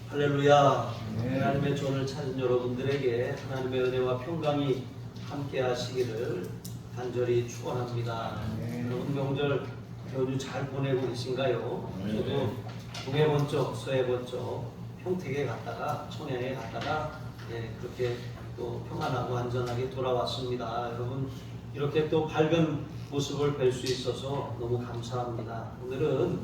할렐루야. 하나님의 존을 찾은 여러분들에게 하나님의 은혜와 평강이 함께 하시기를 간절히 축원합니다. 여러분 명절 연휴 잘 보내고 계신가요? 저도 동해 번쩍 서해 번쩍 평택에 갔다가 청양에 갔다가 그렇게 또 평안하고 안전하게 돌아왔습니다. 여러분 이렇게 또 밝은 모습을 뵐 수 있어서 너무 감사합니다. 오늘은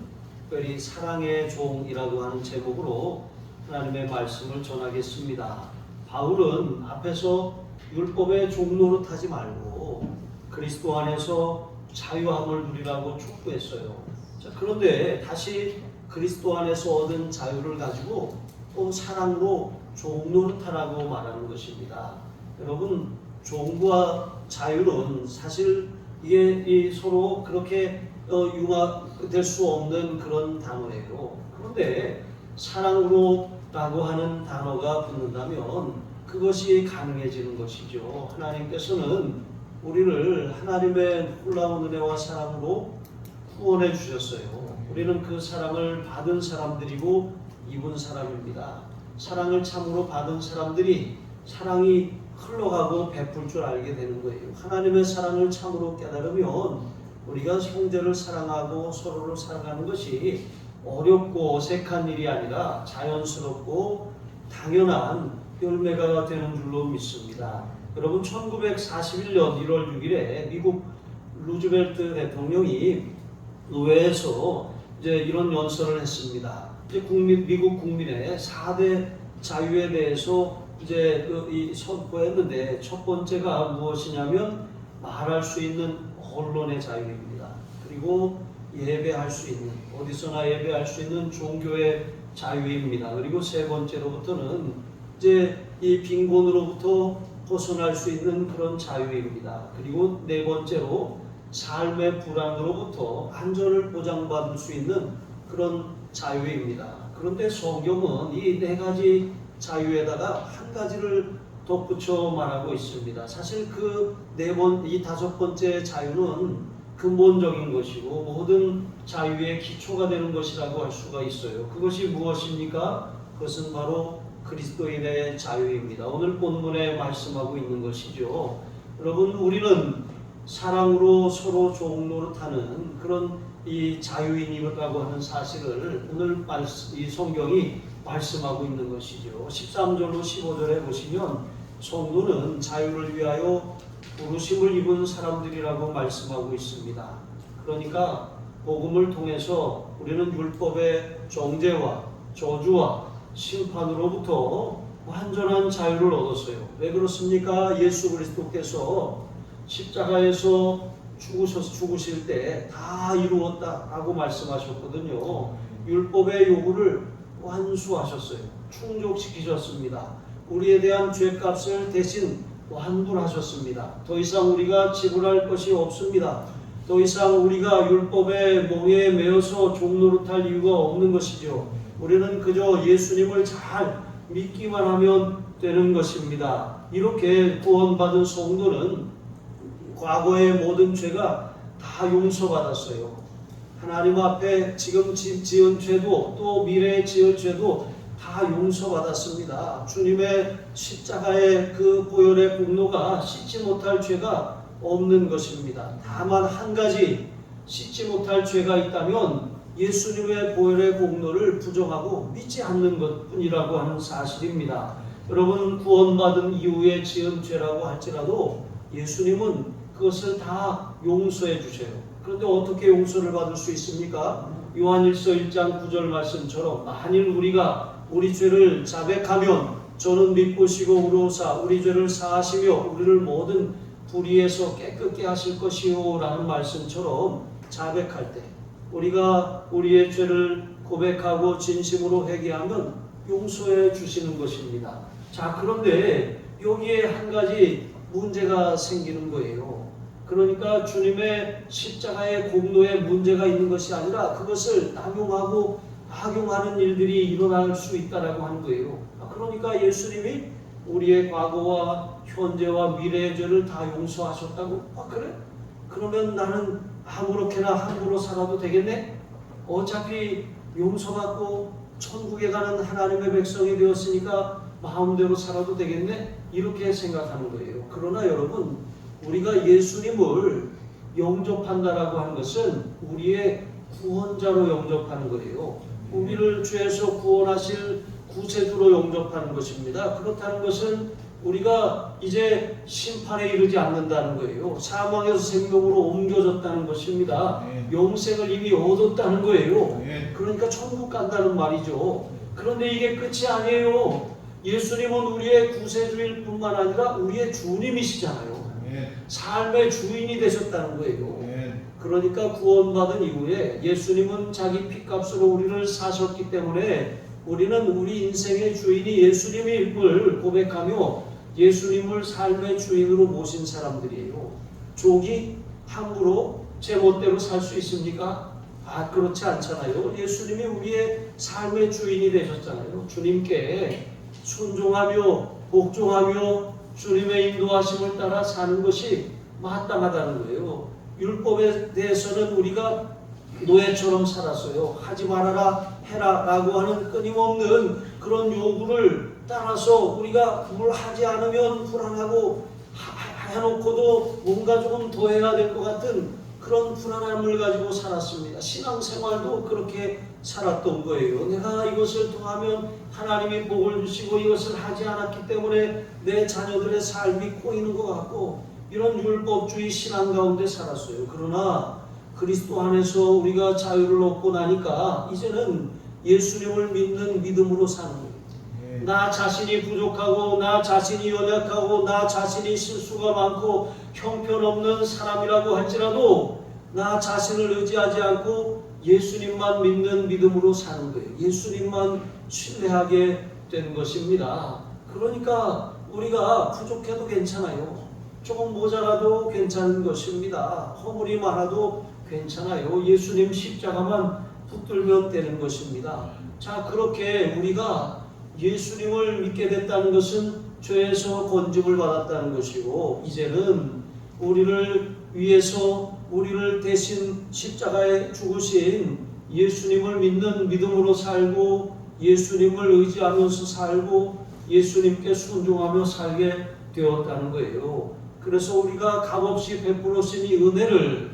특별히 사랑의 종이라고 하는 제목으로 하나님의 말씀을 전하겠습니다. 바울은 앞에서 율법의 종노릇하지 말고 그리스도 안에서 자유함을 누리라고 촉구했어요. 자, 그런데 다시 그리스도 안에서 얻은 자유를 가지고 또 사랑으로 종노릇하라고 말하는 것입니다. 여러분 종과 자유는 사실 이게 서로 그렇게 융합될 수 없는 그런 단어예요. 그런데 사랑으로라고 하는 단어가 붙는다면 그것이 가능해지는 것이죠. 하나님께서는 우리를 하나님의 놀라운 은혜와 사랑으로 구원해 주셨어요. 우리는 그 사랑을 받은 사람들이고 입은 사람입니다. 사랑을 참으로 받은 사람들이 사랑이 흘러가고 베풀 줄 알게 되는 거예요. 하나님의 사랑을 참으로 깨달으면 우리가 형제를 사랑하고 서로를 사랑하는 것이 어렵고 어색한 일이 아니라 자연스럽고 당연한 열매가 되는 줄로 믿습니다. 여러분 1941년 1월 6일에 미국 루즈벨트 대통령이 의회에서 이제 이런 연설을 했습니다. 이제 미국 국민의 4대 자유에 대해서 이제 선포했는데 첫 번째가 무엇이냐면 말할 수 있는 언론의 자유입니다. 그리고 예배할 수 있는 어디서나 예배할 수 있는 종교의 자유입니다. 그리고 세 번째로부터는 이제 이 빈곤으로부터 벗어날 수 있는 그런 자유입니다. 그리고 네 번째로 삶의 불안으로부터 안전을 보장받을 수 있는 그런 자유입니다. 그런데 성경은 이 네 가지 자유에다가 한 가지를 덧붙여 말하고 있습니다. 사실 이 다섯 번째 자유는 근본적인 것이고 모든 자유의 기초가 되는 것이라고 할 수가 있어요. 그것이 무엇입니까? 그것은 바로 그리스도인의 자유입니다. 오늘 본문에 말씀하고 있는 것이죠. 여러분 우리는 사랑으로 서로 종노릇하는 그런 이 자유인이라고 하는 사실을 오늘 이 성경이 말씀하고 있는 것이죠. 13절로 15절에 보시면 성도는 자유를 위하여 부르심을 입은 사람들이라고 말씀하고 있습니다. 그러니까 복음을 통해서 우리는 율법의 정죄와 저주와 심판으로부터 완전한 자유를 얻었어요. 왜 그렇습니까? 예수 그리스도께서 십자가에서 죽으실 때 다 이루었다라고 말씀하셨거든요. 율법의 요구를 완수하셨어요. 충족시키셨습니다. 우리에 대한 죄값을 대신 환불하셨습니다. 더 이상 우리가 지불할 것이 없습니다. 더 이상 우리가 율법의 몽에 매여서 종노릇할 이유가 없는 것이죠. 우리는 그저 예수님을 잘 믿기만 하면 되는 것입니다. 이렇게 구원받은 성도는 과거의 모든 죄가 다 용서받았어요. 하나님 앞에 지금 지은 죄도 또 미래에 지을 죄도 다 용서받았습니다. 주님의 십자가의 그 보혈의 공로가 씻지 못할 죄가 없는 것입니다. 다만 한 가지 씻지 못할 죄가 있다면 예수님의 보혈의 공로를 부정하고 믿지 않는 것뿐이라고 하는 사실입니다. 여러분 구원받은 이후에 지은 죄라고 할지라도 예수님은 그것을 다 용서해 주세요. 그런데 어떻게 용서를 받을 수 있습니까? 요한일서 1장 9절 말씀처럼 만일 우리가 우리 죄를 자백하면 저는 미쁘시고 의로우사 우리 죄를 사하시며 우리를 모든 불의에서 깨끗게 하실 것이요 라는 말씀처럼 자백할 때 우리가 우리의 죄를 고백하고 진심으로 회개하면 용서해 주시는 것입니다. 자, 그런데 여기에 한 가지 문제가 생기는 거예요. 그러니까 주님의 십자가의 공로에 문제가 있는 것이 아니라 그것을 남용하고 악용하는 일들이 일어날 수 있다라고 하는 거예요. 그러니까 예수님이 우리의 과거와 현재와 미래의 죄를 다 용서하셨다고? 그래? 그러면 나는 아무렇게나 함부로 살아도 되겠네? 어차피 용서받고 천국에 가는 하나님의 백성이 되었으니까 마음대로 살아도 되겠네? 이렇게 생각하는 거예요. 그러나 여러분, 우리가 예수님을 영접한다라고 하는 것은 우리의 구원자로 영접하는 거예요. 우리를 죄에서 구원하실 구세주로 영접하는 것입니다. 그렇다는 것은 우리가 이제 심판에 이르지 않는다는 거예요. 사망에서 생명으로 옮겨졌다는 것입니다. 영생을 이미 얻었다는 거예요. 그러니까 천국 간다는 말이죠. 그런데 이게 끝이 아니에요. 예수님은 우리의 구세주일 뿐만 아니라 우리의 주님이시잖아요. 삶의 주인이 되셨다는 거예요. 그러니까 구원받은 이후에 예수님은 자기 피값으로 우리를 사셨기 때문에 우리는 우리 인생의 주인이 예수님임을 고백하며 예수님을 삶의 주인으로 모신 사람들이에요. 족이 함부로 제 멋대로 살 수 있습니까? 그렇지 않잖아요. 예수님이 우리의 삶의 주인이 되셨잖아요. 주님께 순종하며 복종하며 주님의 인도하심을 따라 사는 것이 마땅하다는 거예요. 율법에 대해서는 우리가 노예처럼 살았어요. 하지 말아라 해라 라고 하는 끊임없는 그런 요구를 따라서 우리가 뭘 하지 않으면 불안하고 해놓고도 뭔가 조금 더 해야 될 것 같은 그런 불안함을 가지고 살았습니다. 신앙생활도 그렇게 살았던 거예요. 내가 이것을 통하면 하나님이 복을 주시고 이것을 하지 않았기 때문에 내 자녀들의 삶이 꼬이는 것 같고 이런 율법주의 신앙 가운데 살았어요. 그러나 그리스도 안에서 우리가 자유를 얻고 나니까 이제는 예수님을 믿는 믿음으로 사는 거예요. 나 자신이 부족하고 나 자신이 연약하고 나 자신이 실수가 많고 형편없는 사람이라고 할지라도 나 자신을 의지하지 않고 예수님만 믿는 믿음으로 사는 거예요. 예수님만 신뢰하게 된 것입니다. 그러니까 우리가 부족해도 괜찮아요. 조금 모자라도 괜찮은 것입니다. 허물이 많아도 괜찮아요. 예수님 십자가만 붙들면 되는 것입니다. 자, 그렇게 우리가 예수님을 믿게 됐다는 것은 죄에서 건짐을 받았다는 것이고 이제는 우리를 위해서 우리를 대신 십자가에 죽으신 예수님을 믿는 믿음으로 살고 예수님을 의지하면서 살고 예수님께 순종하며 살게 되었다는 거예요. 그래서 우리가 값없이 베풀으신 이 은혜를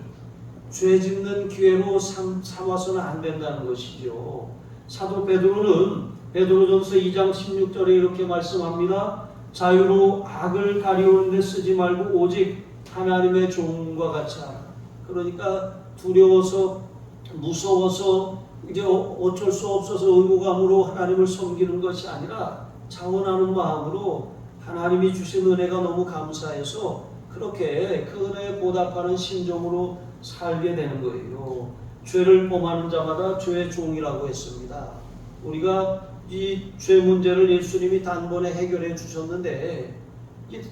죄 짓는 기회로 삼아서는 안 된다는 것이죠. 사도 베드로는 베드로전서 2장 16절에 이렇게 말씀합니다. 자유로 악을 가리우는 데 쓰지 말고 오직 하나님의 종과 같이 하라. 그러니까 두려워서 무서워서 이제 어쩔 수 없어서 의무감으로 하나님을 섬기는 것이 아니라 자원하는 마음으로 하나님이 주신 은혜가 너무 감사해서 그렇게 그 은혜에 보답하는 심정으로 살게 되는 거예요. 죄를 범하는 자마다 죄의 종이라고 했습니다. 우리가 이 죄 문제를 예수님이 단번에 해결해 주셨는데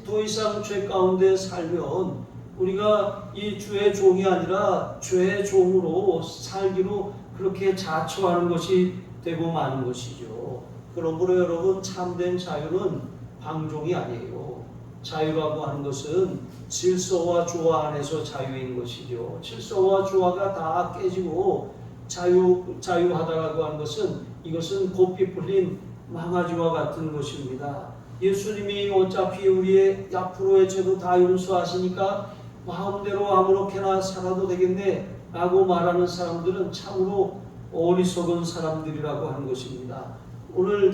더 이상 죄 가운데 살면 우리가 이 죄의 종이 아니라 죄의 종으로 살기로 그렇게 자처하는 것이 되고 마는 것이죠. 그러므로 여러분 참된 자유는 방종이 아니에요. 자유라고 하는 것은 질서와 조화 안에서 자유인 것이죠. 질서와 조화가 다 깨지고 자유하다라고 하는 것은 이것은 곱비 풀린 망아지와 같은 것입니다. 예수님이 어차피 우리의 앞으로의 죄도 다 용서하시니까 마음대로 아무렇게나 살아도 되겠네 라고 말하는 사람들은 참으로 어리석은 사람들이라고 하는 것입니다. 오늘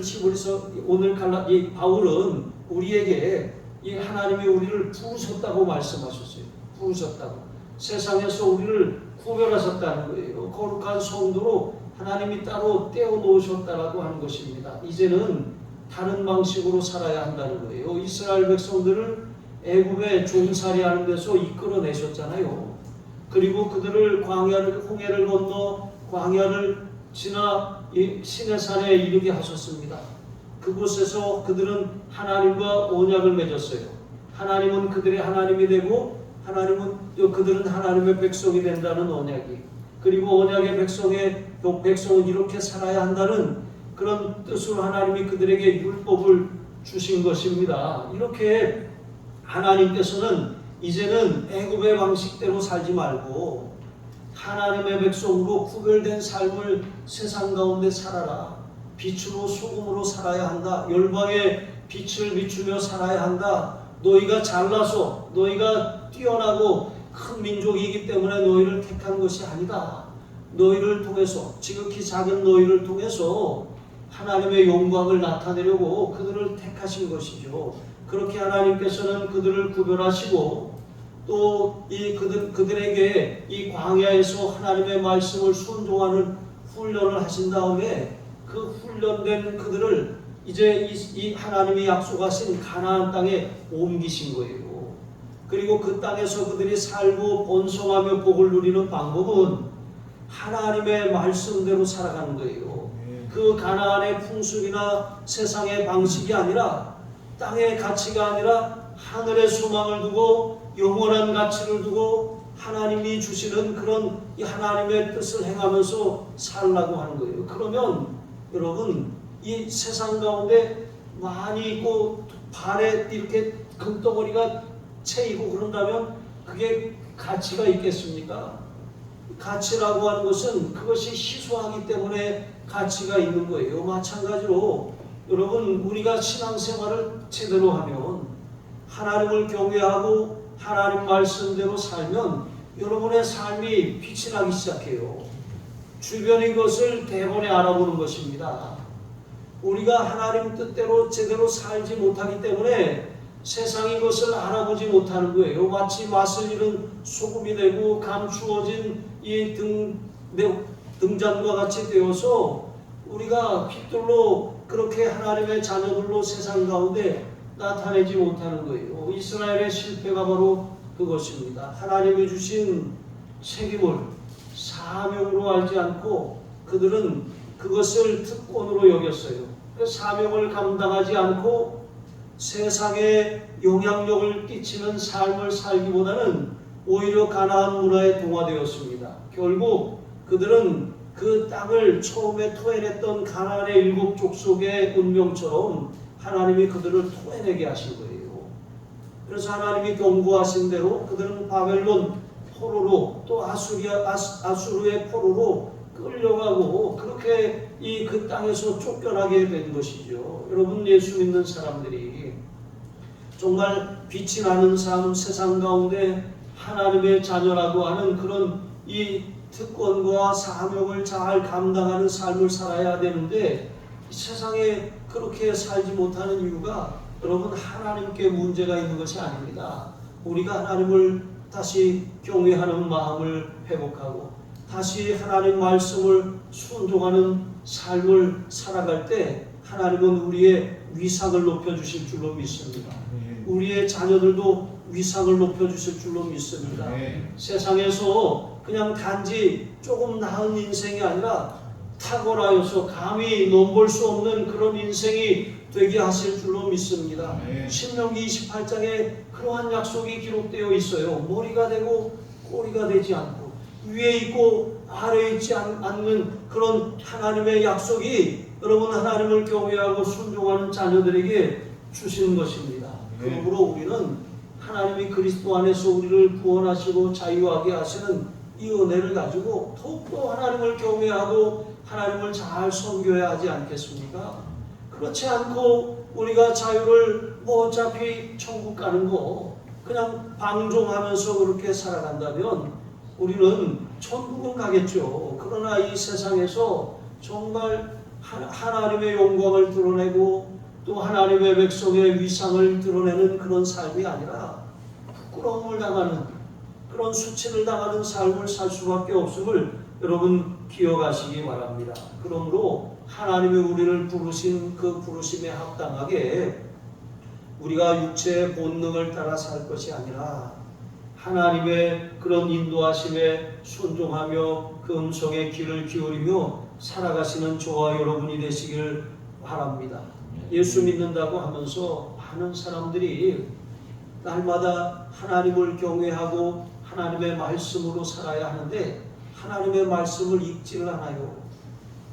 바울은 우리에게 이 하나님이 우리를 부르셨다고 말씀하셨어요. 부르셨다고. 세상에서 우리를 구별하셨다는 거예요. 거룩한 성도로 하나님이 따로 떼어놓으셨다라고 하는 것입니다. 이제는 다른 방식으로 살아야 한다는 거예요. 이스라엘 백성들을 애굽의 종살이하는 데서 이끌어내셨잖아요. 그리고 그들을 홍해를 건너 광야를 지나 시내산에 이르게 하셨습니다. 그곳에서 그들은 하나님과 언약을 맺었어요. 하나님은 그들의 하나님이 되고 그들은 하나님의 백성이 된다는 언약이. 그리고 언약의 백성은 이렇게 살아야 한다는 그런 뜻으로 하나님이 그들에게 율법을 주신 것입니다. 이렇게 하나님께서는 이제는 애굽의 방식대로 살지 말고 하나님의 백성으로 구별된 삶을 세상 가운데 살아라. 빛으로 소금으로 살아야 한다. 열방에 빛을 비추며 살아야 한다. 너희가 잘나서 너희가 뛰어나고 큰 민족이기 때문에 너희를 택한 것이 아니다. 너희를 통해서 지극히 작은 너희를 통해서 하나님의 영광을 나타내려고 그들을 택하신 것이죠. 그렇게 하나님께서는 그들을 구별하시고 또 이 그들에게 이 광야에서 하나님의 말씀을 순종하는 훈련을 하신 다음에 그 훈련된 그들을 이제 이 하나님이 약속하신 가나안 땅에 옮기신 거예요. 그리고 그 땅에서 그들이 살고 번성하며 복을 누리는 방법은 하나님의 말씀대로 살아가는 거예요. 그 가나안의 풍습이나 세상의 방식이 아니라 땅의 가치가 아니라 하늘의 소망을 두고 영원한 가치를 두고 하나님이 주시는 그런 이 하나님의 뜻을 행하면서 살라고 하는 거예요. 그러면 여러분 이 세상 가운데 많이 있고 발에 이렇게 금덩어리가 채이고 그런다면 그게 가치가 있겠습니까? 가치라고 하는 것은 그것이 희소하기 때문에 가치가 있는 거예요. 마찬가지로 여러분 우리가 신앙생활을 제대로 하면 하나님을 경외하고 하나님 말씀대로 살면 여러분의 삶이 빛이 나기 시작해요. 주변의 것을 대번에 알아보는 것입니다. 우리가 하나님 뜻대로 제대로 살지 못하기 때문에 세상의 것을 알아보지 못하는 거예요. 마치 맛을 잃은 소금이 되고 감추어진 이 등잔과 같이 되어서 우리가 빛들로 그렇게 하나님의 자녀들로 세상 가운데 나타내지 못하는 거예요. 이스라엘의 실패가 바로 그것입니다. 하나님이 주신 책임을 사명으로 알지 않고 그들은 그것을 특권으로 여겼어요. 그 사명을 감당하지 않고 세상에 영향력을 끼치는 삶을 살기보다는 오히려 가나안 문화에 동화되었습니다. 결국 그들은 그 땅을 처음에 토해냈던 가나안의 7 족속의 운명처럼 하나님이 그들을 토해내게 하신 거예요. 그래서 하나님이 경고하신 대로 그들은 바벨론 포로로 또 아수르의 포로로 끌려가고 그렇게 그 땅에서 쫓겨나게 된 것이죠. 여러분 예수 믿는 사람들이 정말 빛이 나는 삶 세상 가운데 하나님의 자녀라고 하는 그런 이 특권과 사명을 잘 감당하는 삶을 살아야 되는데 세상에 그렇게 살지 못하는 이유가 여러분 하나님께 문제가 있는 것이 아닙니다. 우리가 하나님을 다시 경외하는 마음을 회복하고 다시 하나님 말씀을 순종하는 삶을 살아갈 때 하나님은 우리의 위상을 높여주실 줄로 믿습니다. 우리의 자녀들도 위상을 높여주실 줄로 믿습니다. 세상에서 그냥 단지 조금 나은 인생이 아니라 탁월하여서 감히 넘볼 수 없는 그런 인생이 되게 하실 줄로 믿습니다. 신명기 28장에 그러한 약속이 기록되어 있어요. 머리가 되고 꼬리가 되지 않고 위에 있고 아래에 있지 않는 그런 하나님의 약속이 여러분 하나님을 경외하고 순종하는 자녀들에게 주시는 것입니다. 그러므로 우리는 하나님이 그리스도 안에서 우리를 구원하시고 자유하게 하시는 이 은혜를 가지고 더욱더 하나님을 경외하고 하나님을 잘 섬겨야 하지 않겠습니까? 그렇지 않고 우리가 자유를 어차피 천국 가는 거 그냥 방종하면서 그렇게 살아간다면 우리는 천국은 가겠죠. 그러나 이 세상에서 정말 하나님의 영광을 드러내고 또 하나님의 백성의 위상을 드러내는 그런 삶이 아니라 부끄러움을 당하는 그런 수치를 당하는 삶을 살 수밖에 없음을 여러분 기억하시기 바랍니다. 그러므로 하나님이 우리를 부르신 그 부르심에 합당하게 우리가 육체의 본능을 따라 살 것이 아니라 하나님의 그런 인도하심에 순종하며 그 음성에 귀를 기울이며 살아가시는 저와 여러분이 되시길 바랍니다. 예수 믿는다고 하면서 많은 사람들이 날마다 하나님을 경외하고 하나님의 말씀으로 살아야 하는데 하나님의 말씀을 읽지를 않아요.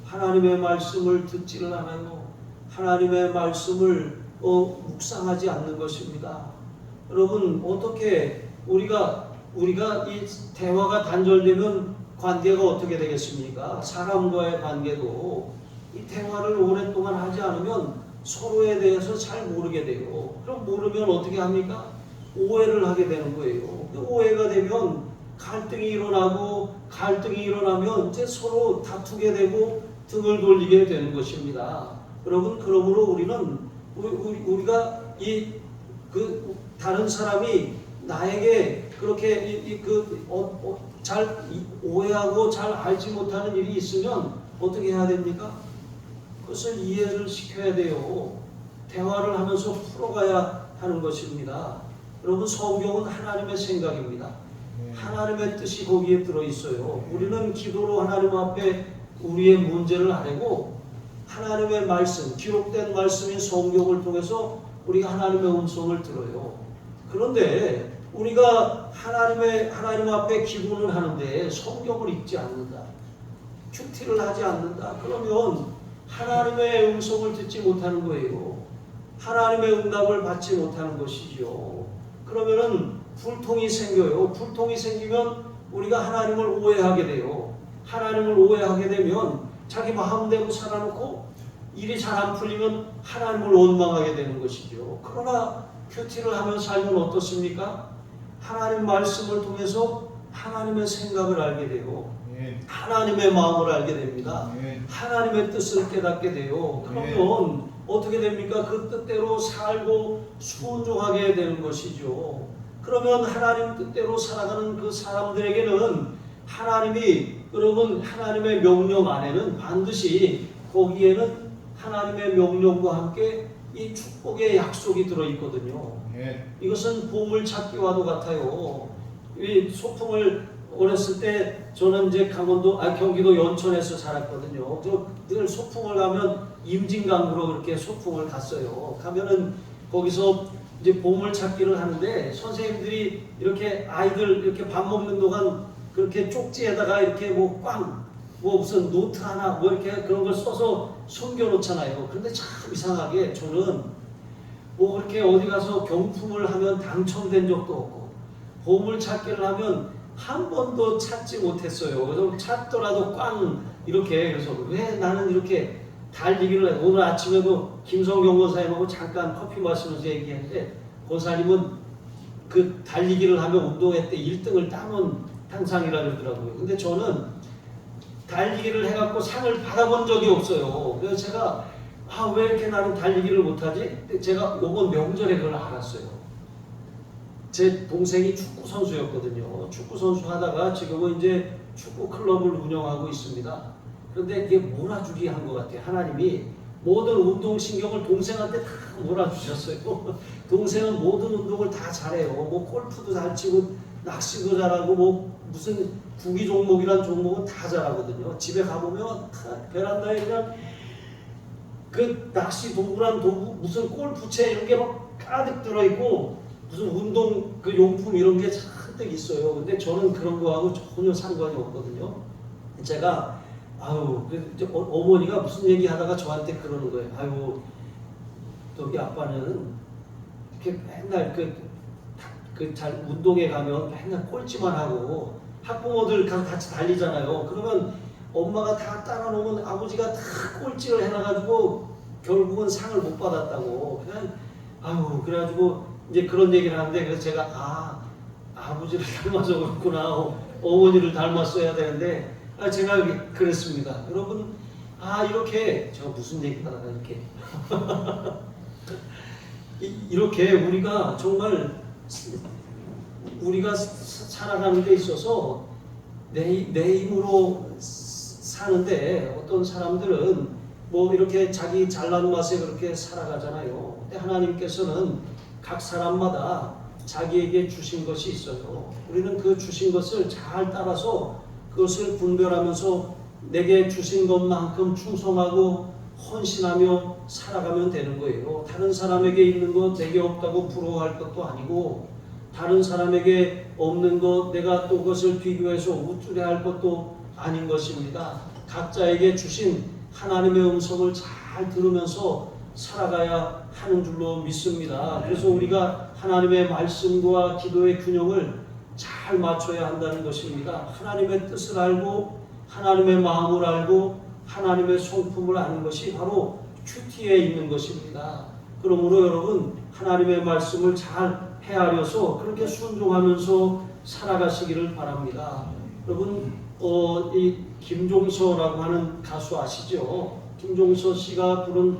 하나님의 말씀을 듣지를 않아요. 하나님의 말씀을 묵상하지 않는 것입니다. 여러분 어떻게 우리가 이 대화가 단절되면 관계가 어떻게 되겠습니까? 사람과의 관계도 이 대화를 오랫동안 하지 않으면 서로에 대해서 잘 모르게 돼요. 그럼 모르면 어떻게 합니까? 오해를 하게 되는 거예요. 오해가 되면 갈등이 일어나면 이제 서로 다투게 되고 등을 돌리게 되는 것입니다. 여러분, 그러므로 우리가 다른 사람이 나에게 그렇게 잘 오해하고 잘 알지 못하는 일이 있으면 어떻게 해야 됩니까? 그것을 이해를 시켜야 돼요. 대화를 하면서 풀어가야 하는 것입니다. 여러분, 성경은 하나님의 생각입니다. 하나님의 뜻이 거기에 들어있어요. 우리는 기도로 하나님 앞에 우리의 문제를 아뢰고 하나님의 말씀, 기록된 말씀인 성경을 통해서 우리가 하나님의 음성을 들어요. 그런데 우리가 하나님 앞에 기도는 하는데 성경을 읽지 않는다, 큐티를 하지 않는다, 그러면 하나님의 음성을 듣지 못하는 거예요. 하나님의 응답을 받지 못하는 것이죠. 그러면은 불통이 생겨요. 불통이 생기면 우리가 하나님을 오해하게 돼요. 하나님을 오해하게 되면 자기 마음대로 살아놓고 일이 잘 안 풀리면 하나님을 원망하게 되는 것이죠. 그러나 큐티를 하며 살면 어떻습니까? 하나님 말씀을 통해서 하나님의 생각을 알게 되고 하나님의 마음을 알게 됩니다. 하나님의 뜻을 깨닫게 돼요. 그러면 어떻게 됩니까? 그 뜻대로 살고 순종하게 되는 것이죠. 그러면 하나님 뜻대로 살아가는 그 사람들에게는 하나님의 명령 안에는 반드시 거기에는 하나님의 명령과 함께 이 축복의 약속이 들어있거든요. 이것은 보물 찾기와도 같아요. 이 소풍을 어렸을 때 저는 이제 경기도 연천에서 자랐거든요. 늘 소풍을 가면 임진강으로 그렇게 소풍을 갔어요. 가면은 거기서 이제 보물 찾기를 하는데 선생님들이 이렇게 아이들 이렇게 밥 먹는 동안 그렇게 쪽지에다가 이렇게 무슨 노트 하나 이렇게 그런 걸 써서 숨겨놓잖아요. 그런데 참 이상하게 저는 그렇게 어디 가서 경품을 하면 당첨된 적도 없고 보물 찾기를 하면 한 번도 찾지 못했어요. 그래서 찾더라도 이렇게. 그래서 왜 나는 이렇게 달리기를 해? 오늘 아침에도 김성경 권사님하고 잠깐 커피 마시면서 얘기했는데 권사님은 그 달리기를 하면 운동회 때 1등을 따는 당상이라 그러더라고요. 근데 저는 달리기를 해갖고 상을 받아본 적이 없어요. 그래서 제가 왜 이렇게 나는 달리기를 못하지? 제가 이번 명절에 그걸 알았어요. 제 동생이 축구 선수였거든요. 축구 선수 하다가 지금은 이제 축구 클럽을 운영하고 있습니다. 그런데 이게 몰아주기 한 것 같아요. 하나님이 모든 운동 신경을 동생한테 다 몰아주셨어요. 동생은 모든 운동을 다 잘해요. 골프도 잘 치고 낚시도 잘하고 무슨 구기 종목이란 종목은 다 잘하거든요. 집에 가보면 베란다에 그냥 그 낚시 도구란 도구, 무슨 골프채 이런 게 막 가득 들어있고 무슨 운동 그 용품 이런 게 잔뜩 있어요. 근데 저는 그런 거하고 전혀 상관이 없거든요. 제가 어머니가 무슨 얘기하다가 저한테 그러는 거예요. 너희 아빠는 이렇게 맨날 잘 운동에 가면 맨날 꼴찌만 하고 학부모들 같이 달리잖아요. 그러면 엄마가 다 따라 놓으면 아버지가 다 꼴찌를 해놔가지고 결국은 상을 못 받았다고. 그래가지고 이제 그런 얘기를 하는데 그래서 제가 아버지를 닮아서 그렇구나. 어머니를 닮았어야 되는데 제가 그랬습니다. 여러분 이렇게 제가 무슨 얘기를 하다가 이렇게 우리가 정말 우리가 살아가는 데 있어서 내 힘으로 사는데 어떤 사람들은 이렇게 자기 잘난 맛에 그렇게 살아가잖아요. 근데 하나님께서는 각 사람마다 자기에게 주신 것이 있어요. 우리는 그 주신 것을 잘 따라서 그것을 분별하면서 내게 주신 것만큼 충성하고 헌신하며 살아가면 되는 거예요. 다른 사람에게 있는 것 내게 없다고 부러워할 것도 아니고 다른 사람에게 없는 것 내가 또 그것을 비교해서 우쭐해할 것도 아닌 것입니다. 각자에게 주신 하나님의 음성을 잘 들으면서 살아가야 하는 줄로 믿습니다. 그래서 우리가 하나님의 말씀과 기도의 균형을 잘 맞춰야 한다는 것입니다. 하나님의 뜻을 알고 하나님의 마음을 알고 하나님의 성품을 아는 것이 바로 큐티에 있는 것입니다. 그러므로 여러분 하나님의 말씀을 잘 헤아려서 그렇게 순종하면서 살아가시기를 바랍니다. 여러분 이 김종서라고 하는 가수 아시죠? 김종서 씨가 부른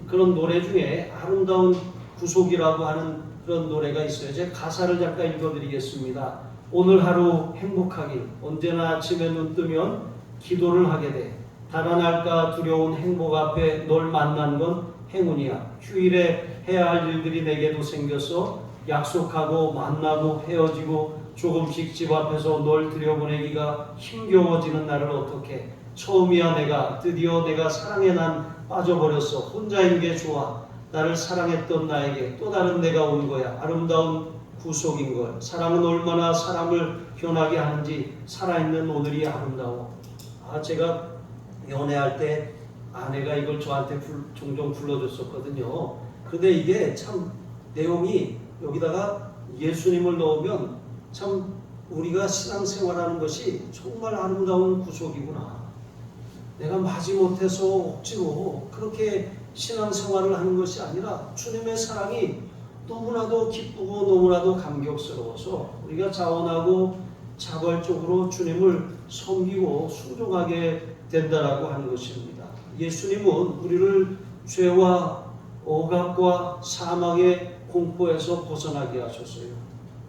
그런 노래 중에 아름다운 구속이라고 하는 그런 노래가 있어요. 제가 가사를 잠깐 읽어드리겠습니다. 오늘 하루 행복하길 언제나 아침에 눈 뜨면 기도를 하게 돼 달아날까 두려운 행복 앞에 널 만난 건 행운이야. 휴일에 해야 할 일들이 내게도 생겼어. 약속하고 만나고 헤어지고 조금씩 집 앞에서 널 들여보내기가 힘겨워지는 나를 어떡해. 처음이야 드디어 내가 사랑에 난 빠져버렸어. 혼자인 게 좋아. 나를 사랑했던 나에게 또 다른 내가 온 거야. 아름다운 구속인걸. 사랑은 얼마나 사람을 변하게 하는지 살아있는 오늘이 아름다워. 제가 연애할 때 아내가 이걸 저한테 종종 불러줬었거든요. 그런데 이게 참 내용이 여기다가 예수님을 넣으면 참 우리가 신앙생활하는 것이 정말 아름다운 구속이구나. 내가 마지못해서 억지로 그렇게 신앙생활을 하는 것이 아니라 주님의 사랑이 너무나도 기쁘고 너무나도 감격스러워서 우리가 자원하고 자발적으로 주님을 섬기고 순종하게 된다라고 하는 것입니다. 예수님은 우리를 죄와 억압과 사망의 공포에서 벗어나게 하셨어요.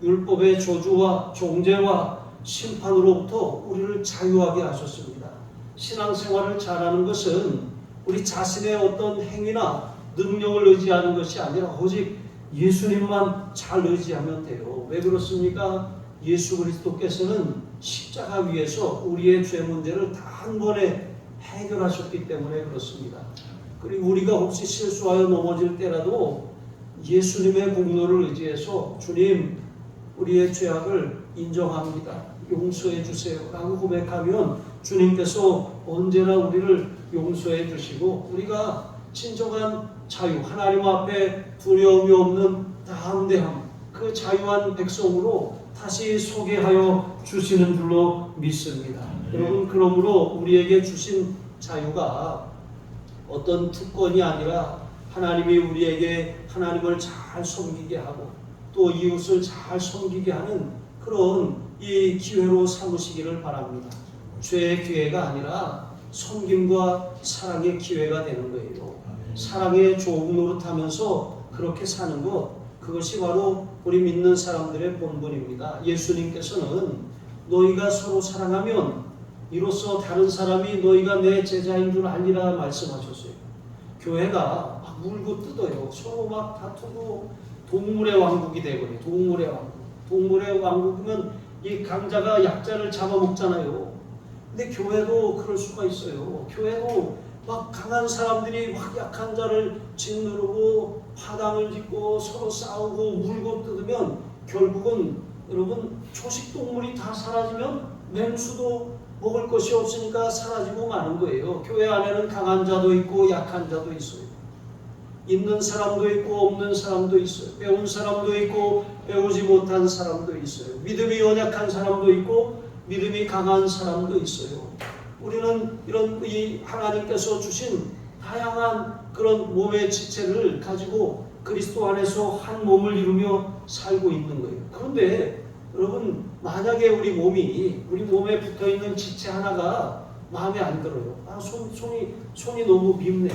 율법의 저주와 종죄와 심판으로부터 우리를 자유하게 하셨습니다. 신앙생활을 잘하는 것은 우리 자신의 어떤 행위나 능력을 의지하는 것이 아니라 오직 예수님만 잘 의지하면 돼요. 왜 그렇습니까? 예수 그리스도께서는 십자가 위에서 우리의 죄 문제를 다 한 번에 해결하셨기 때문에 그렇습니다. 그리고 우리가 혹시 실수하여 넘어질 때라도 예수님의 공로를 의지해서 주님 우리의 죄악을 인정합니다. 용서해 주세요 라고 고백하면 주님께서 언제나 우리를 용서해 주시고 우리가 진정한 자유, 하나님 앞에 두려움이 없는 담대함, 그 자유한 백성으로 다시 소개하여 주시는 줄로 믿습니다. 여러분 그러므로 우리에게 주신 자유가 어떤 특권이 아니라 하나님이 우리에게 하나님을 잘 섬기게 하고 또 이웃을 잘 섬기게 하는 그런 이 기회로 삼으시기를 바랍니다. 죄의 기회가 아니라 섬김과 사랑의 기회가 되는 거예요. 사랑의 종 노릇하면서 그렇게 사는 것, 그것이 바로 우리 믿는 사람들의 본분입니다. 예수님께서는 너희가 서로 사랑하면 이로써 다른 사람이 너희가 내 제자인 줄 알리라 말씀하셨어요. 교회가 막 물고 뜯어요. 서로 막 다투고 동물의 왕국이 되거든요. 동물의 왕국. 동물의 왕국이면 이 강자가 약자를 잡아먹잖아요. 근데 교회도 그럴 수가 있어요. 교회도 막 강한 사람들이 막 약한 자를 짓누르고 화당을 짓고 서로 싸우고 물고 뜯으면 결국은 여러분 초식동물이 다 사라지면 맹수도 먹을 것이 없으니까 사라지고 마는 거예요. 교회 안에는 강한 자도 있고 약한 자도 있어요. 있는 사람도 있고 없는 사람도 있어요. 배운 사람도 있고 배우지 못한 사람도 있어요. 믿음이 연약한 사람도 있고 믿음이 강한 사람도 있어요. 우리는 이런 이 하나님께서 주신 다양한 그런 몸의 지체를 가지고 그리스도 안에서 한 몸을 이루며 살고 있는 거예요. 그런데 여러분 만약에 우리 몸에 붙어있는 지체 하나가 마음에 안 들어요. 손이 너무 밉네.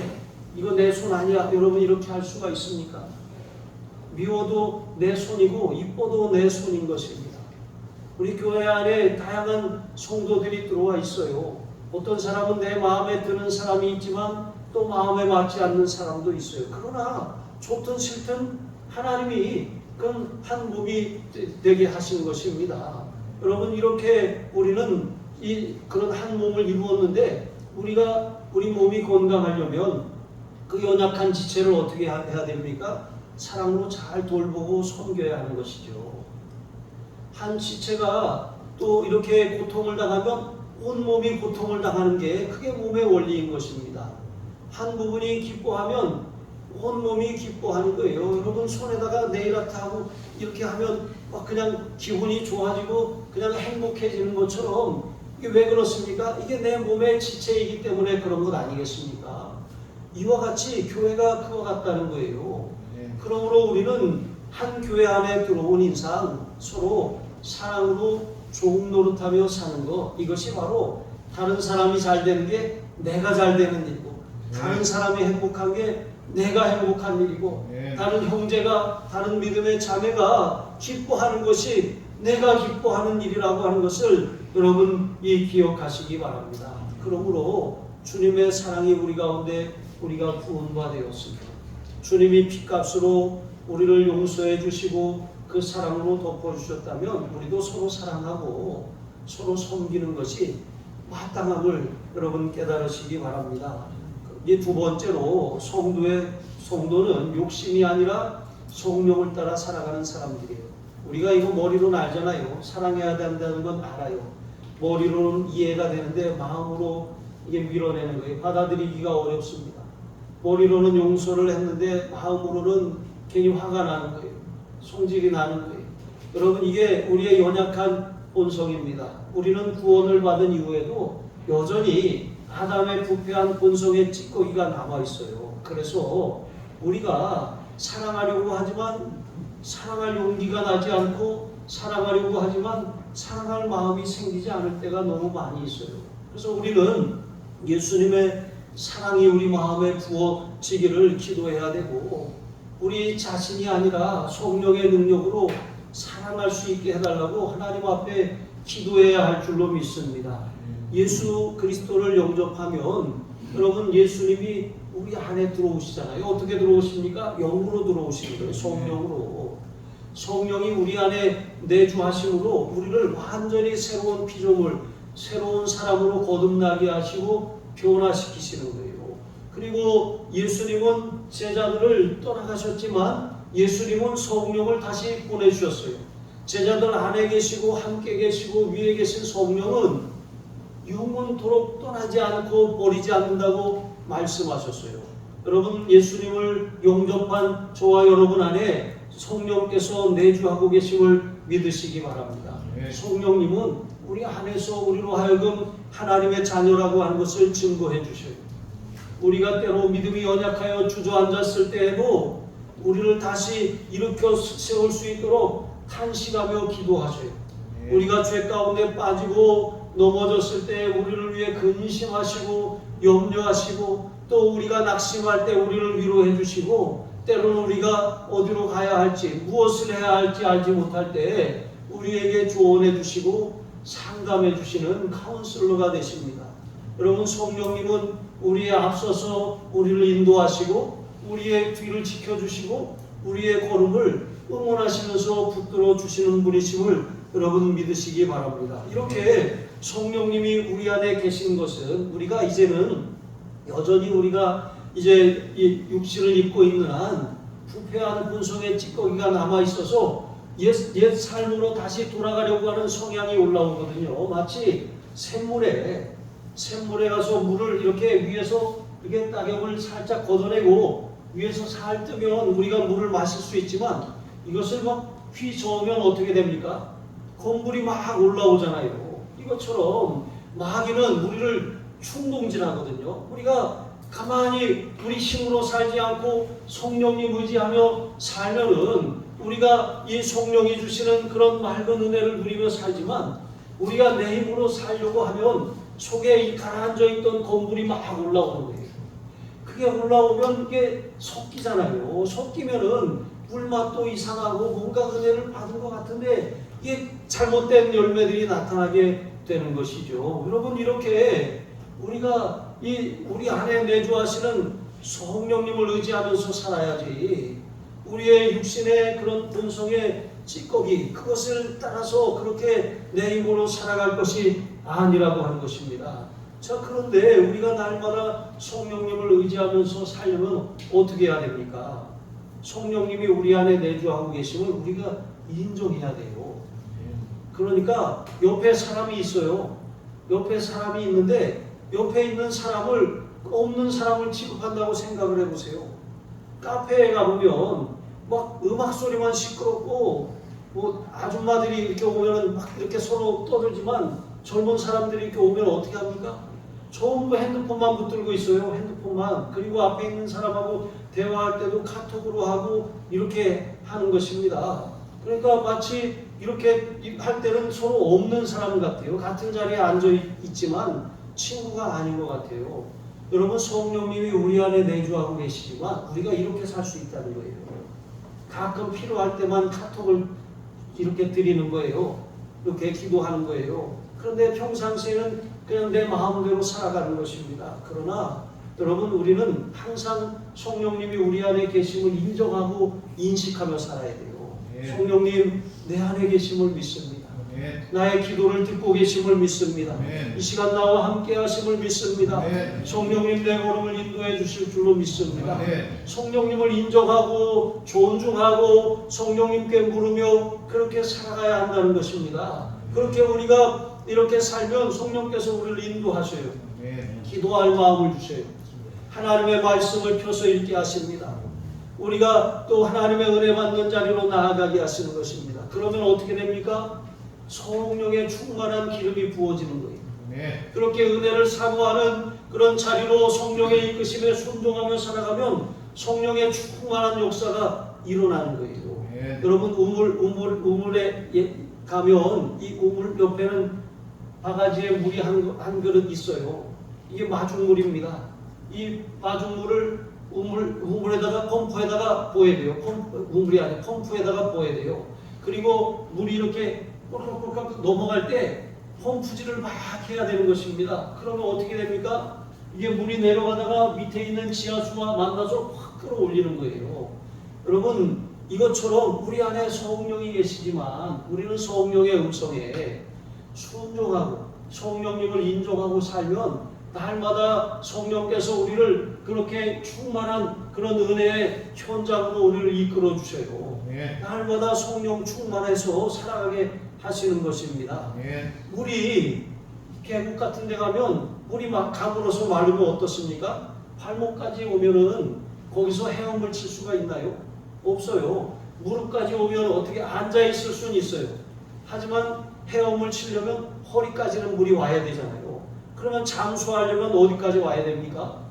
이거 내 손 아니야. 여러분 이렇게 할 수가 있습니까? 미워도 내 손이고 이뻐도 내 손인 것입니다. 우리 교회 안에 다양한 성도들이 들어와 있어요. 어떤 사람은 내 마음에 드는 사람이 있지만 또 마음에 맞지 않는 사람도 있어요. 그러나 좋든 싫든 하나님이 그건 한 몸이 되게 하신 것입니다. 여러분 이렇게 우리는 그런 한 몸을 이루었는데 우리 몸이 건강하려면 그 연약한 지체를 어떻게 해야 됩니까? 사랑으로 잘 돌보고 섬겨야 하는 것이죠. 한 지체가 또 이렇게 고통을 당하면 온 몸이 고통을 당하는 게 그게 몸의 원리인 것입니다. 한 부분이 기뻐하면 온 몸이 기뻐하는 거예요. 여러분 손에다가 네일 아트 하고 이렇게 하면 막 그냥 기분이 좋아지고 그냥 행복해지는 것처럼 이게 왜 그렇습니까? 이게 내 몸의 지체이기 때문에 그런 것 아니겠습니까? 이와 같이 교회가 그와 같다는 거예요. 그러므로 우리는 한 교회 안에 들어온 인상 서로 사랑으로 종 노릇하며 사는 것, 이것이 바로 다른 사람이 잘 되는 게 내가 잘 되는 일이고, 다른 사람이 행복한 게 내가 행복한 일이고, 다른 형제가, 다른 믿음의 자매가 기뻐하는 것이 내가 기뻐하는 일이라고 하는 것을 여러분 기억하시기 바랍니다. 그러므로 주님의 사랑이 우리 가운데 우리가 구원받았습니다. 주님이 피값으로 우리를 용서해 주시고 그 사랑으로 덮어주셨다면 우리도 서로 사랑하고 서로 섬기는 것이 마땅함을 여러분 깨달으시기 바랍니다. 이 두 번째로 성도는 욕심이 아니라 성령을 따라 살아가는 사람들이에요. 우리가 이거 머리로는 알잖아요. 사랑해야 된다는 건 알아요. 머리로는 이해가 되는데 마음으로 이게 밀어내는 거예요. 받아들이기가 어렵습니다. 머리로는 용서를 했는데 마음으로는 괜히 화가 나는 거예요. 성질이 나는 거예요. 여러분, 이게 우리의 연약한 본성입니다. 우리는 구원을 받은 이후에도 여전히 아담의 부패한 본성의 찌꺼기가 남아있어요. 그래서 우리가 사랑하려고 하지만 사랑할 용기가 나지 않고, 사랑하려고 하지만 사랑할 마음이 생기지 않을 때가 너무 많이 있어요. 그래서 우리는 예수님의 사랑이 우리 마음에 부어지기를 기도해야 되고, 우리 자신이 아니라 성령의 능력으로 사랑할 수 있게 해달라고 하나님 앞에 기도해야 할 줄로 믿습니다. 예수 그리스도를 영접하면 여러분, 예수님이 우리 안에 들어오시잖아요. 어떻게 들어오십니까? 영으로 들어오시는 거예요. 성령으로. 성령이 우리 안에 내주하심으로 우리를 완전히 새로운 피조물, 새로운 사람으로 거듭나게 하시고 변화시키시는 거예요. 그리고 예수님은 제자들을 떠나가셨지만 예수님은 성령을 다시 보내주셨어요. 제자들 안에 계시고 함께 계시고 위에 계신 성령은 영원토록 떠나지 않고 버리지 않는다고 말씀하셨어요. 여러분, 예수님을 영접한 저와 여러분 안에 성령께서 내주하고 계심을 믿으시기 바랍니다. 성령님은 우리 안에서 우리로 하여금 하나님의 자녀라고 하는 것을 증거해 주셔요. 우리가 때로 믿음이 연약하여 주저앉았을 때에도 우리를 다시 일으켜 세울 수 있도록 탄식하며 기도하셔요. 우리가 죄 가운데 빠지고 넘어졌을 때 우리를 위해 근심하시고 염려하시고, 또 우리가 낙심할 때 우리를 위로해 주시고, 때로는 우리가 어디로 가야 할지 무엇을 해야 할지 알지 못할 때 우리에게 조언해 주시고 상담해 주시는 카운슬러가 되십니다. 여러분, 성령님은 우리의 앞서서 우리를 인도하시고 우리의 뒤를 지켜주시고 우리의 걸음을 응원하시면서 붙들어 주시는 분이심을 여러분 믿으시기 바랍니다. 이렇게 성령님이 우리 안에 계신 것은 우리가 이제는 여전히 우리가 이제 이 육신을 입고 있는 한 부패한 본성의 찌꺼기가 남아 있어서 옛 삶으로 다시 돌아가려고 하는 성향이 올라오거든요. 마치 샘물에 가서 물을 이렇게 위에서 이렇게 따개물 살짝 걷어내고 위에서 살 뜨면 우리가 물을 마실 수 있지만, 이것을 막 휘저으면 어떻게 됩니까? 건물이 막 올라오잖아요. 이것처럼 마귀는 우리를 충동질하거든요. 우리가 가만히 우리 힘으로 살지 않고 성령님 의지하며 살면은 우리가 이 성령이 주시는 그런 맑은 은혜를 누리며 살지만, 우리가 내 힘으로 살려고 하면 속에 이 가라앉아 있던 건물이 막 올라오는 거예요. 그게 올라오면 이게 섞이잖아요. 섞이면은 물맛도 이상하고 뭔가 은혜를 받은 것 같은데 이게 잘못된 열매들이 나타나게 되는 것이죠. 여러분, 이렇게 우리가 우리 안에 내주하시는 성령님을 의지하면서 살아야지, 우리의 육신의 그런 본성의 찌꺼기, 그것을 따라서 그렇게 내 힘으로 살아갈 것이 아니라고 하는 것입니다. 자, 그런데 우리가 날마다 성령님을 의지하면서 살려면 어떻게 해야 됩니까? 성령님이 우리 안에 내주하고 계심을 우리가 인정해야 돼요. 그러니까 옆에 사람이 있어요. 옆에 사람이 있는데 옆에 있는 사람을 없는 사람을 취급한다고 생각을 해보세요. 카페에 가보면 막 음악 소리만 시끄럽고 뭐 아줌마들이 이렇게 오면 막 이렇게 서로 떠들지만 젊은 사람들이 이렇게 오면 어떻게 합니까? 전부 핸드폰만 붙들고 있어요. 핸드폰만. 그리고 앞에 있는 사람하고 대화할 때도 카톡으로 하고 이렇게 하는 것입니다. 그러니까 마치 이렇게 할 때는 서로 없는 사람 같아요. 같은 자리에 앉아 있지만 친구가 아닌 것 같아요. 여러분, 성령님이 우리 안에 내주하고 계시지만 우리가 이렇게 살 수 있다는 거예요. 가끔 필요할 때만 카톡을 이렇게 드리는 거예요. 이렇게 기도하는 거예요. 그런데 평상시에는 그냥 내 마음대로 살아가는 것입니다. 그러나 여러분, 우리는 항상 성령님이 우리 안에 계심을 인정하고 인식하며 살아야 돼요. 성령님 내 안에 계심을 믿습니다. 나의 기도를 듣고 계심을 믿습니다. 이 시간 나와 함께 하심을 믿습니다. 성령님 내 걸음을 인도해 주실 줄로 믿습니다. 성령님을 인정하고 존중하고 성령님께 물으며 그렇게 살아가야 한다는 것입니다. 그렇게 우리가 이렇게 살면 성령께서 우리를 인도하셔요. 기도할 마음을 주셔요. 하나님의 말씀을 펴서 읽게 하십니다. 우리가 또 하나님의 은혜 받는 자리로 나아가게 하시는 것입니다. 그러면 어떻게 됩니까? 성령의 충만한 기름이 부어지는 거예요. 그렇게 은혜를 사모하는 그런 자리로 성령의 이끄심에 순종하며 살아가면 성령의 충만한 역사가 일어나는 거예요. 여러분, 우물에 가면 이 우물 옆에는 바가지에 물이 한 그릇 있어요. 이게 마중물입니다. 이 마중물을 우물에다가 펌프에다가 부어야 돼요. 우물이 아니라 펌프에다가 부어야 돼요. 그리고 물이 이렇게 꿀꺽꿀꺽 넘어갈 때 펌프질을 막 해야 되는 것입니다. 그러면 어떻게 됩니까? 이게 물이 내려가다가 밑에 있는 지하수와 만나서 확 끌어올리는 거예요. 여러분, 이것처럼 우리 안에 성령이 계시지만 우리는 성령의 음성에 순종하고 성령님을 인정하고 살면 날마다 성령께서 우리를 그렇게 충만한 그런 은혜의 현장으로 우리를 이끌어 주셔요. 날마다 성령 충만해서 살아가게 하시는 것입니다. 물이 계곡 같은 데 가면 물이 막 가물어서 마르면 어떻습니까? 발목까지 오면은 거기서 헤엄을 칠 수가 있나요? 없어요. 무릎까지 오면 어떻게 앉아 있을 수는 있어요. 하지만 헤엄을 치려면 허리까지는 물이 와야 되잖아요. 그러면 잠수하려면 어디까지 와야 됩니까?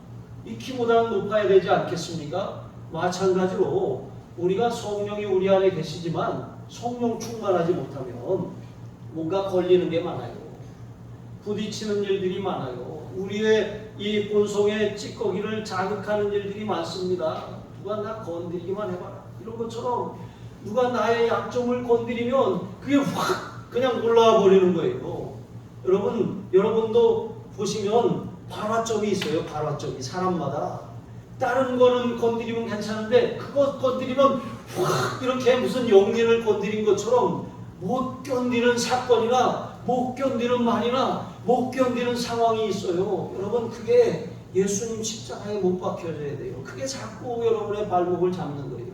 이 키보다는 높아야 되지 않겠습니까? 마찬가지로 우리가 성령이 우리 안에 계시지만 성령 충만하지 못하면 뭔가 걸리는 게 많아요. 부딪히는 일들이 많아요. 우리의 이 본성의 찌꺼기를 자극하는 일들이 많습니다. 누가 나 건드리기만 해봐라. 이런 것처럼 누가 나의 약점을 건드리면 그게 확 그냥 올라와 버리는 거예요. 여러분도 보시면 발화점이 있어요. 발화점이 사람마다. 다른 거는 건드리면 괜찮은데 그것 건드리면 확 이렇게 무슨 영린을 건드린 것처럼 못 견디는 사건이나 못 견디는 말이나 못 견디는 상황이 있어요. 여러분, 그게 예수님 십자가에 못 박혀져야 돼요. 그게 자꾸 여러분의 발목을 잡는 거예요.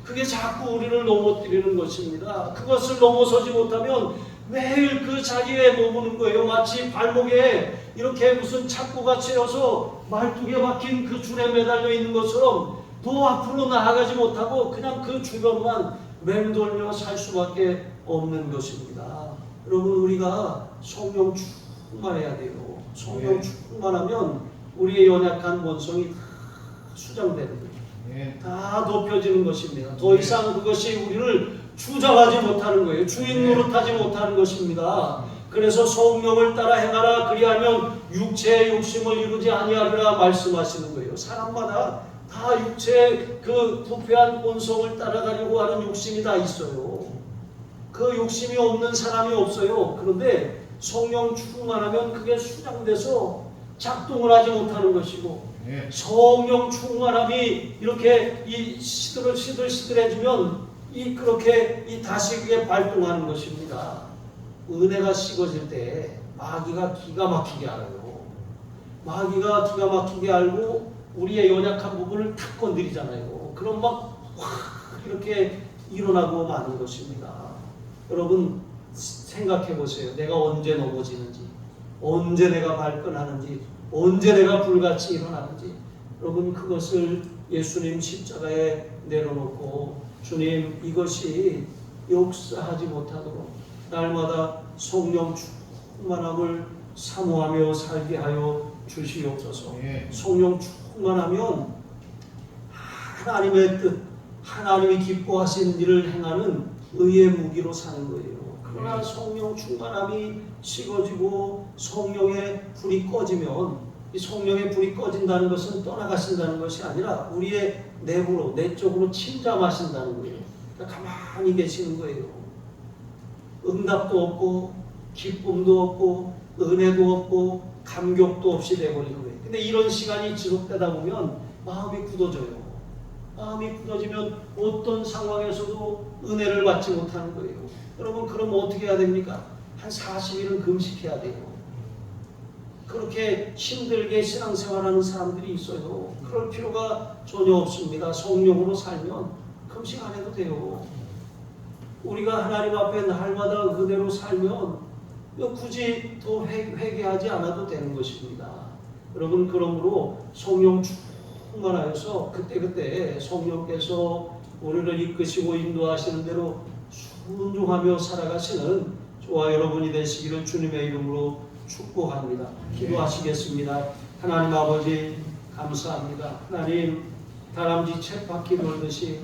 그게 자꾸 우리를 넘어뜨리는 것입니다. 그것을 넘어서지 못하면 매일 그 자리에 머무는 거예요. 마치 발목에 이렇게 무슨 착고가 채여서 말뚝에 박힌 그 줄에 매달려 있는 것처럼 더 앞으로 나아가지 못하고 그냥 그 주변만 맴돌며 살 수밖에 없는 것입니다. 여러분, 우리가 성령 충만해야 돼요. 성령 충만하면 우리의 연약한 본성이 다 수정되는 거예요. 다 높여지는 것입니다. 더 이상 그것이 우리를 주장하지 못하는 거예요. 주인 노릇하지 못하는 것입니다. 그래서 성령을 따라 행하라. 그리하면 육체의 욕심을 이루지 아니하리라 말씀하시는 거예요. 사람마다 다 육체의 그 부패한 본성을 따라가려고 하는 욕심이 다 있어요. 그 욕심이 없는 사람이 없어요. 그런데 성령 충만하면 그게 수장돼서 작동을 하지 못하는 것이고, 성령 충만함이 이렇게 이 시들시들해지면 그렇게 다시 그게 발동하는 것입니다. 은혜가 식어질 때 마귀가 기가 막히게 알아요. 마귀가 기가 막히게 알고 우리의 연약한 부분을 탁 건드리잖아요. 그럼 막 확 이렇게 일어나고 마는 것입니다. 여러분, 생각해 보세요. 내가 언제 넘어지는지, 언제 내가 발끈하는지, 언제 내가 불같이 일어나는지. 여러분, 그것을 예수님 십자가에 내려놓고 이것이 역사하지 못하도록 날마다 성령 충만함을 사모하며 살게 하여 주시옵소서. 네. 성령 충만하면 하나님의 뜻, 하나님이 기뻐하시는 일을 행하는 의의 무기로 사는 거예요. 그러나 성령 충만함이 식어지고 성령의 불이 꺼지면, 이 성령의 불이 꺼진다는 것은 떠나가신다는 것이 아니라 우리의 내부로, 내적으로 침잠하신다는 거예요. 그러니까 가만히 계시는 거예요. 응답도 없고 기쁨도 없고 은혜도 없고 감격도 없이 돼버리는 거예요. 근데 이런 시간이 지속되다 보면 마음이 굳어져요. 마음이 굳어지면 어떤 상황에서도 은혜를 받지 못하는 거예요. 여러분, 그럼 어떻게 해야 됩니까? 한 40일은 금식해야 돼요. 그렇게 힘들게 신앙생활하는 사람들이 있어요. 그럴 필요가 전혀 없습니다. 성령으로 살면 금식 안 해도 돼요. 우리가 하나님 앞에 날마다 그대로 살면 굳이 더 회개하지 않아도 되는 것입니다. 여러분, 그러므로 성령 충만하여서 그때그때 성령께서 우리를 이끄시고 인도하시는 대로 순종하며 살아가시는 저와 여러분이 되시기를 주님의 이름으로 축복합니다. 기도하시겠습니다. 하나님 아버지, 감사합니다. 하나님, 다람쥐 쳇바퀴 돌듯이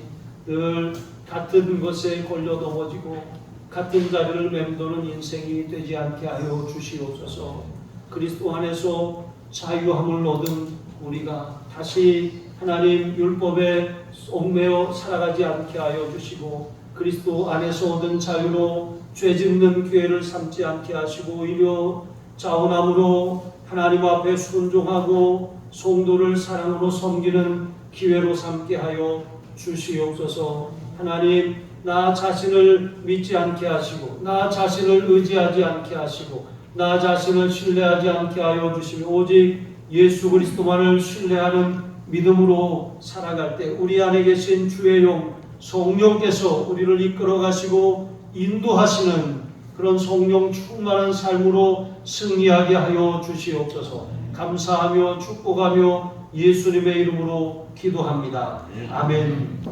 늘 같은 것에 걸려 넘어지고 같은 자리를 맴도는 인생이 되지 않게 하여 주시옵소서. 그리스도 안에서 자유함을 얻은 우리가 다시 하나님 율법에 얽매여 살아가지 않게 하여 주시고, 그리스도 안에서 얻은 자유로 죄 짓는 기회를 삼지 않게 하시고, 오히려 자원함으로 하나님 앞에 순종하고 성도를 사랑으로 섬기는 기회로 삼게 하여 주시옵소서. 하나님, 나 자신을 믿지 않게 하시고 나 자신을 의지하지 않게 하시고 나 자신을 신뢰하지 않게 하여 주시며 오직 예수 그리스도만을 신뢰하는 믿음으로 살아갈 때 우리 안에 계신 주의 영 성령께서 우리를 이끌어 가시고 인도하시는 그런 성령 충만한 삶으로 승리하게 하여 주시옵소서. 감사하며 축복하며 예수님의 이름으로 기도합니다. 아멘.